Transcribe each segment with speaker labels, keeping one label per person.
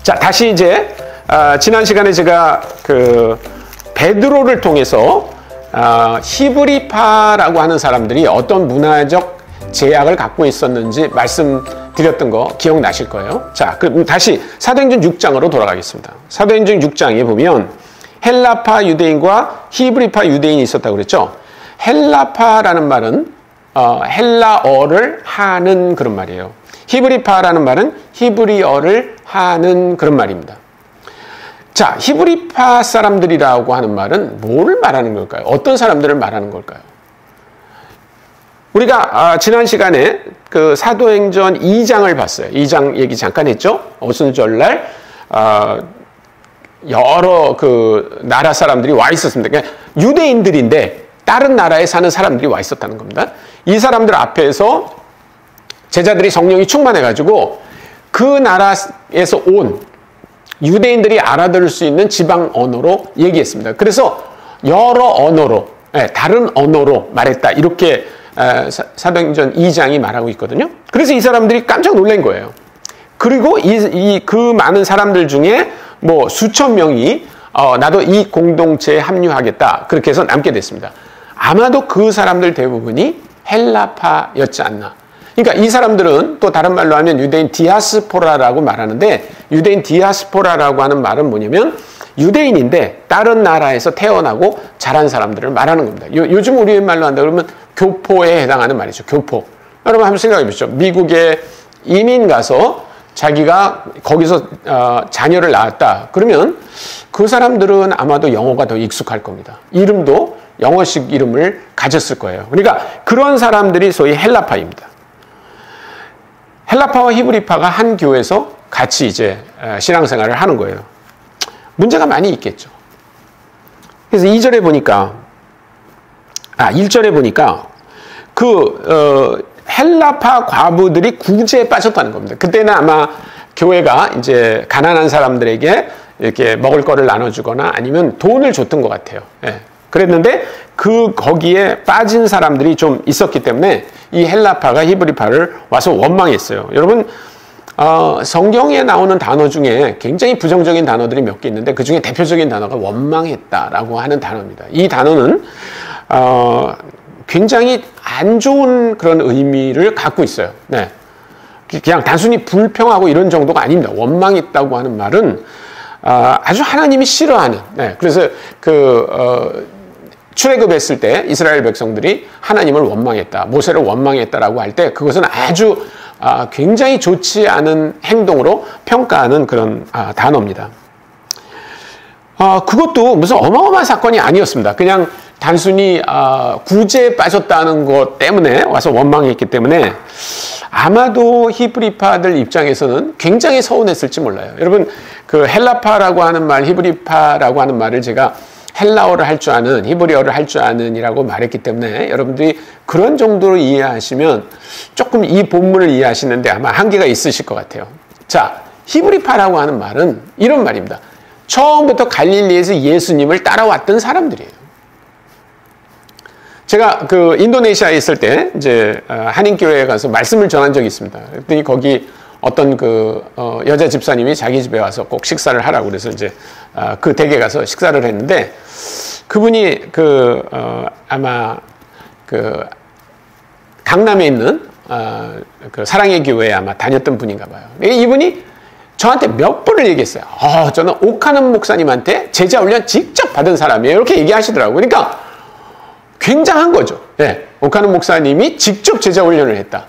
Speaker 1: 자, 다시 이제 지난 시간에 제가 그 베드로를 통해서 히브리파라고 하는 사람들이 어떤 문화적 제약을 갖고 있었는지 말씀드렸던 거 기억나실 거예요. 자, 그럼 다시 사도행전 6장으로 돌아가겠습니다. 사도행전 6장에 보면 헬라파 유대인과 히브리파 유대인이 있었다고 그랬죠. 헬라파라는 말은 헬라어를 하는 그런 말이에요. 히브리파라는 말은 히브리어를 하는 그런 말입니다. 자, 히브리파 사람들이라고 하는 말은 뭘 말하는 걸까요? 어떤 사람들을 말하는 걸까요? 우리가 지난 시간에 그 사도행전 2장을 봤어요. 2장 얘기 잠깐 했죠. 오순절날 여러 그 나라 사람들이 와 있었습니다. 그러니까 유대인들인데 다른 나라에 사는 사람들이 와 있었다는 겁니다. 이 사람들 앞에서 제자들이 성령이 충만해가지고 그 나라에서 온 유대인들이 알아들을 수 있는 지방 언어로 얘기했습니다. 그래서 여러 언어로, 다른 언어로 말했다. 이렇게 사도행전 2장이 말하고 있거든요. 그래서 이 사람들이 깜짝 놀란 거예요. 그리고 그 많은 사람들 중에 뭐 수천 명이 나도 이 공동체에 합류하겠다. 그렇게 해서 남게 됐습니다. 아마도 그 사람들 대부분이 헬라파였지 않나. 그러니까 이 사람들은 또 다른 말로 하면 유대인 디아스포라라고 말하는데, 유대인 디아스포라라고 하는 말은 뭐냐면 유대인인데 다른 나라에서 태어나고 자란 사람들을 말하는 겁니다. 요즘 우리 말로 한다 그러면 교포에 해당하는 말이죠. 교포. 여러분 한번 생각해 보시죠. 미국에 이민 가서 자기가 거기서 자녀를 낳았다. 그러면 그 사람들은 아마도 영어가 더 익숙할 겁니다. 이름도 영어식 이름을 가졌을 거예요. 그러니까 그런 사람들이 소위 헬라파입니다. 헬라파와 히브리파가 한 교회에서 같이 이제 신앙생활을 하는 거예요. 문제가 많이 있겠죠. 그래서 2절에 보니까, 1절에 보니까 헬라파 과부들이 구제에 빠졌다는 겁니다. 그때는 아마 교회가 이제 가난한 사람들에게 이렇게 먹을 거를 나눠주거나 아니면 돈을 줬던 것 같아요. 그랬는데 거기에 빠진 사람들이 좀 있었기 때문에 이 헬라파가 히브리파를 와서 원망했어요. 여러분, 성경에 나오는 단어 중에 굉장히 부정적인 단어들이 몇 개 있는데 그 중에 대표적인 단어가 원망했다라고 하는 단어입니다. 이 단어는 굉장히 안 좋은 그런 의미를 갖고 있어요. 네. 그냥 단순히 불평하고 이런 정도가 아닙니다. 원망했다고 하는 말은 아주 하나님이 싫어하는. 네. 그래서 출애굽했을 때 이스라엘 백성들이 하나님을 원망했다, 모세를 원망했다라고 할 때 그것은 아주 굉장히 좋지 않은 행동으로 평가하는 그런 단어입니다. 그것도 무슨 어마어마한 사건이 아니었습니다. 그냥 단순히 구제에 빠졌다는 것 때문에 와서 원망했기 때문에 아마도 히브리파들 입장에서는 굉장히 서운했을지 몰라요. 여러분, 그 헬라파라고 하는 말, 히브리파라고 하는 말을 제가 헬라어를 할 줄 아는, 히브리어를 할 줄 아는 이라고 말했기 때문에 여러분들이 그런 정도로 이해하시면 조금 이 본문을 이해하시는데 아마 한계가 있으실 것 같아요. 자, 히브리파라고 하는 말은 이런 말입니다. 처음부터 갈릴리에서 예수님을 따라왔던 사람들이에요. 제가 그 인도네시아에 있을 때 이제 한인교회에 가서 말씀을 전한 적이 있습니다. 그랬더니 거기 어떤 여자 집사님이 자기 집에 와서 꼭 식사를 하라고 그래서 이제 그 댁에 가서 식사를 했는데 그분이 아마 강남에 있는 그 사랑의 교회에 아마 다녔던 분인가 봐요. 이분이 저한테 몇 번을 얘기했어요. 저는 오카는 목사님한테 제자 훈련 직접 받은 사람이에요. 이렇게 얘기하시더라고요. 그러니까 굉장한 거죠. 네, 오카는 목사님이 직접 제자 훈련을 했다.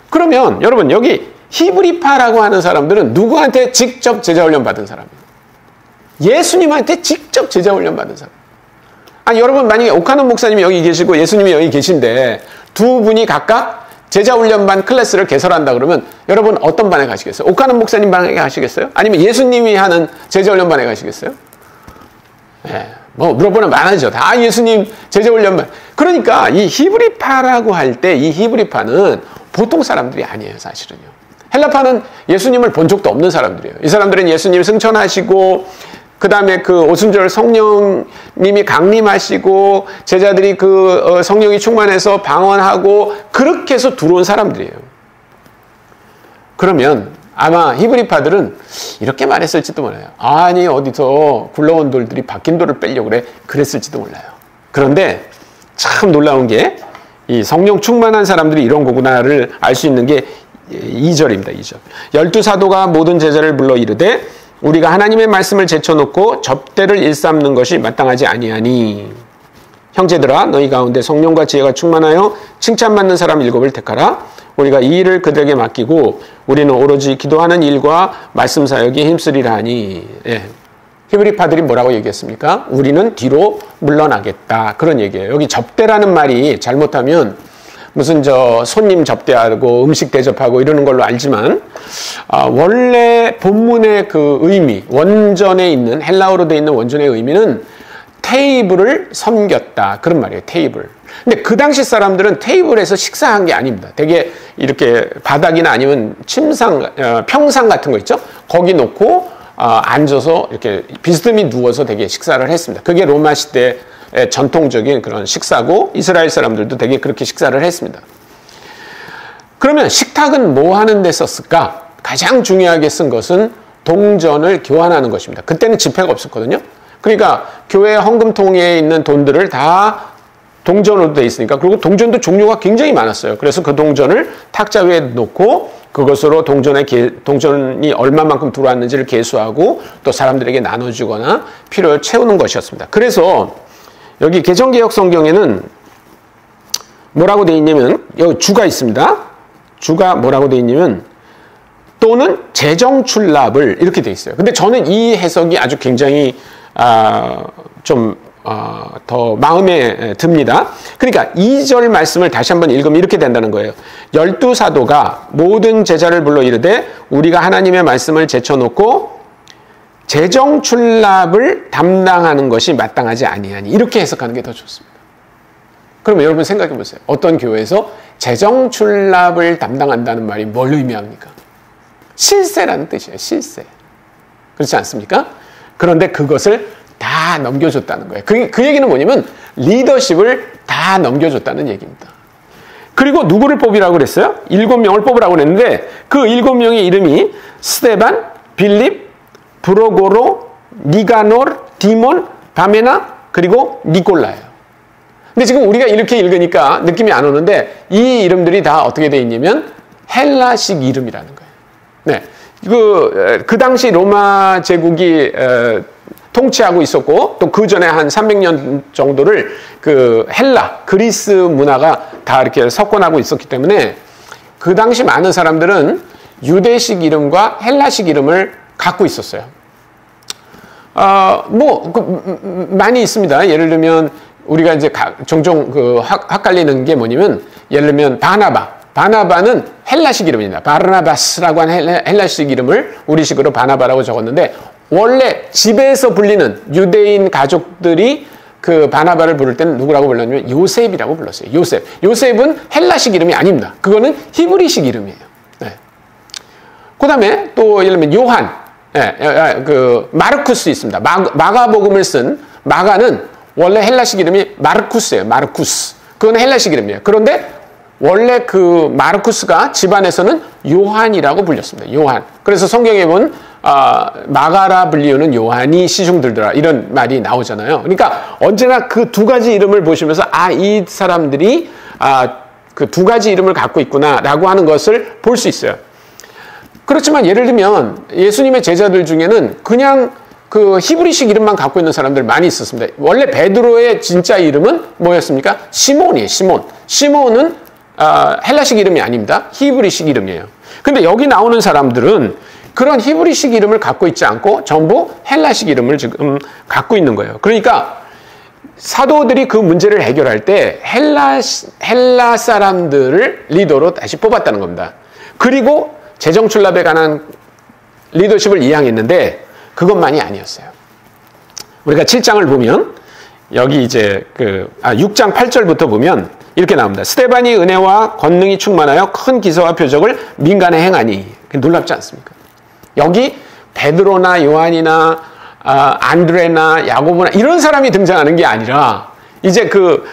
Speaker 1: 그러면 여러분 여기 히브리파라고 하는 사람들은 누구한테 직접 제자 훈련 받은 사람이에요? 예수님한테 직접 제자 훈련 받은 사람. 여러분 만약에 오카는 목사님이 여기 계시고 예수님이 여기 계신데 두 분이 각각 제자 훈련반 클래스를 개설한다 그러면 여러분 어떤 반에 가시겠어요? 오카는 목사님 반에 가시겠어요? 아니면 예수님이 하는 제자 훈련반에 가시겠어요? 네, 뭐 물어보면 많아지죠. 다 예수님 제자 훈련반. 그러니까 이 히브리파라고 할 때 이 히브리파는 보통 사람들이 아니에요, 사실은요. 헬라파는 예수님을 본 적도 없는 사람들이에요. 이 사람들은 예수님을 승천하시고 그 다음에 그 오순절 성령님이 강림하시고 제자들이 성령이 충만해서 방언하고 그렇게 해서 들어온 사람들이에요. 그러면 아마 히브리파들은 이렇게 말했을지도 몰라요. 아니 어디서 굴러온 돌들이 박힌 돌을 빼려고 그래. 그랬을지도 몰라요. 그런데 참 놀라운 게 이 성령 충만한 사람들이 이런 거구나를 알 수 있는 게 2절입니다. 2절. 12사도가 모든 제자를 불러 이르되 우리가 하나님의 말씀을 제쳐놓고 접대를 일삼는 것이 마땅하지 아니하니 형제들아 너희 가운데 성령과 지혜가 충만하여 칭찬받는 사람 7을 택하라. 우리가 이 일을 그들에게 맡기고 우리는 오로지 기도하는 일과 말씀 사역에 힘쓰리라 하니. 예. 히브리파들이 뭐라고 얘기했습니까? 우리는 뒤로 물러나겠다. 그런 얘기예요. 여기 접대라는 말이 잘못하면 무슨 손님 접대하고 음식 대접하고 이러는 걸로 알지만 원래 본문의 그 의미, 원전에 있는 헬라어로 되어 있는 원전의 의미는 테이블을 섬겼다. 그런 말이에요. 테이블. 근데 그 당시 사람들은 테이블에서 식사한 게 아닙니다. 되게 이렇게 바닥이나 아니면 평상 같은 거 있죠? 거기 놓고 앉아서 이렇게 비스듬히 누워서 되게 식사를 했습니다. 그게 로마 시대의 전통적인 그런 식사고 이스라엘 사람들도 되게 그렇게 식사를 했습니다. 그러면 식탁은 뭐 하는 데 썼을까? 가장 중요하게 쓴 것은 동전을 교환하는 것입니다. 그때는 지폐가 없었거든요. 그러니까 교회 헌금통에 있는 돈들을 다 동전으로 되어 있으니까, 그리고 동전도 종류가 굉장히 많았어요. 그래서 그 동전을 탁자 위에 놓고 그것으로 동전이 얼마만큼 들어왔는지를 계수하고 또 사람들에게 나눠주거나 필요를 채우는 것이었습니다. 그래서 여기 개정개혁 성경에는 뭐라고 되어 있냐면, 여기 주가 있습니다. 주가 뭐라고 되어 있냐면 또는 재정출납을 이렇게 되어 있어요. 근데 저는 이 해석이 아주 굉장히 더 마음에 듭니다. 그러니까 2절 말씀을 다시 한번 읽으면 이렇게 된다는 거예요. 12사도가 모든 제자를 불러 이르되 우리가 하나님의 말씀을 제쳐놓고 재정출납을 담당하는 것이 마땅하지 아니하니. 이렇게 해석하는 게 더 좋습니다. 그러면 여러분 생각해 보세요. 어떤 교회에서 재정출납을 담당한다는 말이 뭘 의미합니까? 실세라는 뜻이에요. 실세. 그렇지 않습니까? 그런데 그것을 다 넘겨줬다는 거예요. 그 얘기는 뭐냐면 리더십을 다 넘겨줬다는 얘기입니다. 그리고 누구를 뽑으라고 그랬어요? 7명을 뽑으라고 그랬는데 그 7명의 이름이 스데반, 빌립, 브로고로, 니가노르, 디몬, 바메나, 그리고 니콜라예요. 근데 지금 우리가 이렇게 읽으니까 느낌이 안 오는데 이 이름들이 다 어떻게 돼 있냐면 헬라식 이름이라는 거예요. 네. 그 당시 로마 제국이 통치하고 있었고 또 그 전에 한 300년 정도를 그 그리스 문화가 다 이렇게 석권하고 있었기 때문에 그 당시 많은 사람들은 유대식 이름과 헬라식 이름을 갖고 있었어요. 많이 있습니다. 예를 들면 우리가 이제 종종 헷갈리는 게 뭐냐면, 예를 들면 바나바는 헬라식 이름입니다. 바르나바스라고 하는 헬라식 이름을 우리식으로 바나바라고 적었는데, 원래 집에서 불리는 유대인 가족들이 그 바나바를 부를 때는 누구라고 불렀냐면 요셉이라고 불렀어요. 요셉은 헬라식 이름이 아닙니다. 그거는 히브리식 이름이에요. 네. 그 다음에 또 예를 들면 요한, 마르쿠스 있습니다. 마가복음을 쓴 마가는 원래 헬라식 이름이 마르쿠스예요. 마르쿠스. 그건 헬라식 이름이에요. 그런데 원래 그 마르쿠스가 집안에서는 요한이라고 불렸습니다. 요한. 그래서 성경에 보면 마가라 불리우는 요한이 시중 들더라, 이런 말이 나오잖아요. 그러니까 언제나 그 두 가지 이름을 보시면서 이 사람들이 그 두 가지 이름을 갖고 있구나라고 하는 것을 볼 수 있어요. 그렇지만 예를 들면 예수님의 제자들 중에는 그냥 그 히브리식 이름만 갖고 있는 사람들 많이 있었습니다. 원래 베드로의 진짜 이름은 뭐였습니까? 시몬이에요. 시몬은 헬라식 이름이 아닙니다. 히브리식 이름이에요. 근데 여기 나오는 사람들은 그런 히브리식 이름을 갖고 있지 않고 전부 헬라식 이름을 지금 갖고 있는 거예요. 그러니까 사도들이 그 문제를 해결할 때 헬라 사람들을 리더로 다시 뽑았다는 겁니다. 그리고 재정출납에 관한 리더십을 이양했는데 그것만이 아니었어요. 우리가 7장을 보면 여기 이제 6장 8절부터 보면 이렇게 나옵니다. 스데반이 은혜와 권능이 충만하여 큰 기사와 표적을 민간에 행하니. 놀랍지 않습니까? 여기 베드로나 요한이나 안드레나 야고보나 이런 사람이 등장하는 게 아니라 이제 그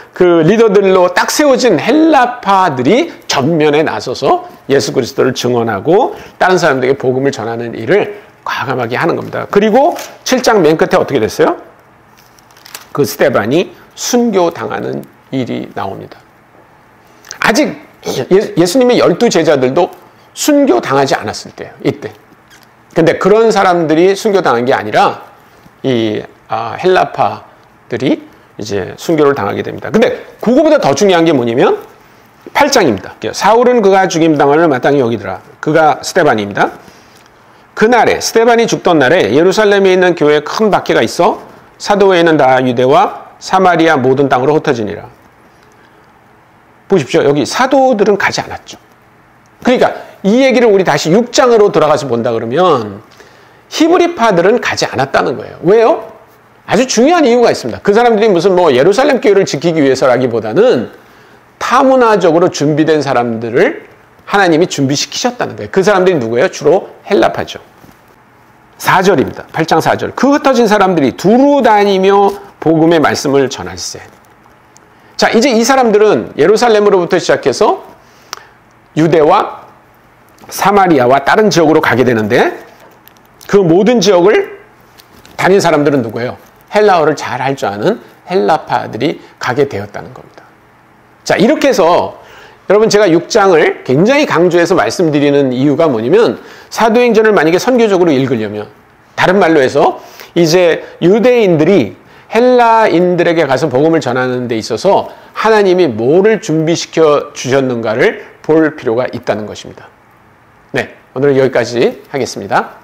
Speaker 1: 리더들로 딱 세워진 헬라파들이 전면에 나서서 예수 그리스도를 증언하고 다른 사람들에게 복음을 전하는 일을 과감하게 하는 겁니다. 그리고 7장 맨 끝에 어떻게 됐어요? 그 스데반이 순교당하는 일이 나옵니다. 아직 예수님의 12 제자들도 순교당하지 않았을 때예요. 이때. 근데 그런 사람들이 순교당한 게 아니라 이 헬라파들이 이제 순교를 당하게 됩니다. 근데 그거보다 더 중요한 게 뭐냐면 8장입니다. 사울은 그가 죽임당함을 마땅히 여기더라. 그가 스데반입니다. 그날에 스데반이 죽던 날에 예루살렘에 있는 교회에 큰 박해가 있어 사도 외에는 다 유대와 사마리아 모든 땅으로 흩어지니라. 보십시오. 여기 사도들은 가지 않았죠. 그러니까 이 얘기를 우리 다시 6장으로 돌아가서 본다 그러면 히브리파들은 가지 않았다는 거예요. 왜요? 아주 중요한 이유가 있습니다. 그 사람들이 무슨 뭐 예루살렘 교회를 지키기 위해서라기보다는 타문화적으로 준비된 사람들을 하나님이 준비시키셨다는 거예요. 그 사람들이 누구예요? 주로 헬라파죠. 4절입니다. 8장 4절. 그 흩어진 사람들이 두루 다니며 복음의 말씀을 전할세. 자, 이제 이 사람들은 예루살렘으로부터 시작해서 유대와 사마리아와 다른 지역으로 가게 되는데 그 모든 지역을 다닌 사람들은 누구예요? 헬라어를 잘 할 줄 아는 헬라파들이 가게 되었다는 겁니다. 자, 이렇게 해서 여러분 제가 6장을 굉장히 강조해서 말씀드리는 이유가 뭐냐면 사도행전을 만약에 선교적으로 읽으려면 다른 말로 해서 이제 유대인들이 헬라인들에게 가서 복음을 전하는 데 있어서 하나님이 뭐를 준비시켜 주셨는가를 볼 필요가 있다는 것입니다. 네, 오늘 여기까지 하겠습니다.